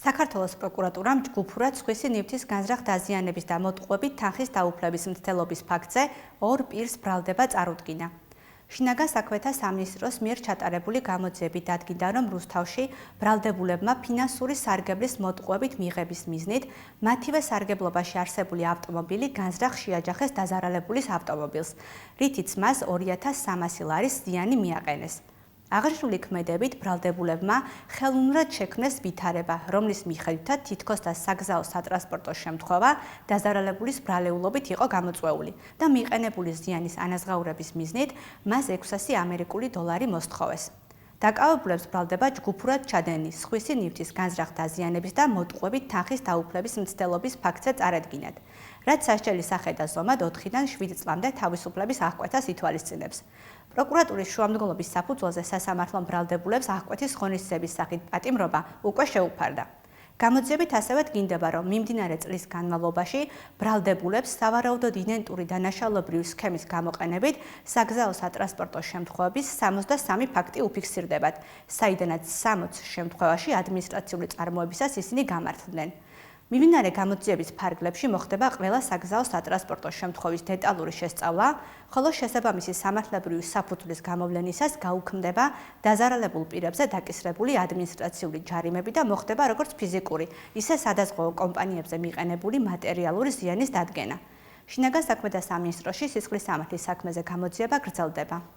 საქართველოს პროკურატურამ ჯგუფურად სხვისი ნივთის განზრახ დაზიანების და მოტყუებით თანხის დაუფლების მცდელობის ფაქტზე ორ პირს ბრალდება წარუდგინა. შინაგან საქმეთა სამინისტროს მიერ ჩატარებული გამოძიებით დადგინდა, რომ რუსთავში ბრალდებულებმა ფინანსური სარგებლის მოტყუებით მიღების მიზნით მათივე სარგებლობაში არსებული ავტომობილი განზრახ შეაჯახეს დაზარალებულის ავტომობილს, რითიც მას 2300 ლარის ზიანი მიაყენეს. აღნიშნული ქმედებით ბრალდებულებმა ხელოვნურად შექმნეს ვითარება, რომლის მიხედვითაც თითქოს და საგზაო სატრანსპორტო შემთხვევა დაზარალებულის ბრალეულობით იყო გამოწვეული და მიყენებული ზიანის ანაზღაურების მიზნით მას 600 ამერიკული დოლარი მოსთხოვეს. დაკავებულებს ბრალდება ჯგუფურად ჩადენილი სხვისი ნივთის განზრახ დაზიანების და მოტყუებით თანხის დაუფლების მცდელობის ფაქტზე წარედგინათ, რაც სასჯელი სახე და ზომად 4-დან 7 წლამდე თავისუფლების აღკვეთას ითვალისწინებს. პროკურატურის შუამდგომლობის საფუძველზე სასამართლომ ბრალდებულებს აღკვეთის ღონისძიების სახით პატიმრობა უკვე შეუფარდა. გამოძიებით ასევე დგინდება, რომ მიმდინარე წლის განმავლობაში ბრალდებულებს სავარაუდოდ იდენტური დანაშაულებრივი სქემის გამოყენებით საგზაო სატრანსპორტო შემთხვევების 63 ფაქტი უფიქსირდებათ, საიდანაც 60 შემთხვევაში ადმინისტრაციული წარმოებისას ისინი გამართლდნენ. მიმდინარე გამოძიების ფარგლებში მოხდება ყველა საგზაო სატრანსპორტო შემთხვევის დეტალური შესწავლა, ხოლო შესაბამისი სამართლებრივი საფუძვლის გამოვლენისას გაუქმდება დაზარალებულ პირებზე დაკისრებული ადმინისტრაციული ჯარიმები და მოხდება როგორც ფიზიკური, ისე სადაზღვევო კომპანიებზე მიყენებული მატერიალური ზიანის დადგენა. შინაგან საქმეთა სამინისტროში სისხლის სამართლის საქმეზე გამოძიება გრძელდება.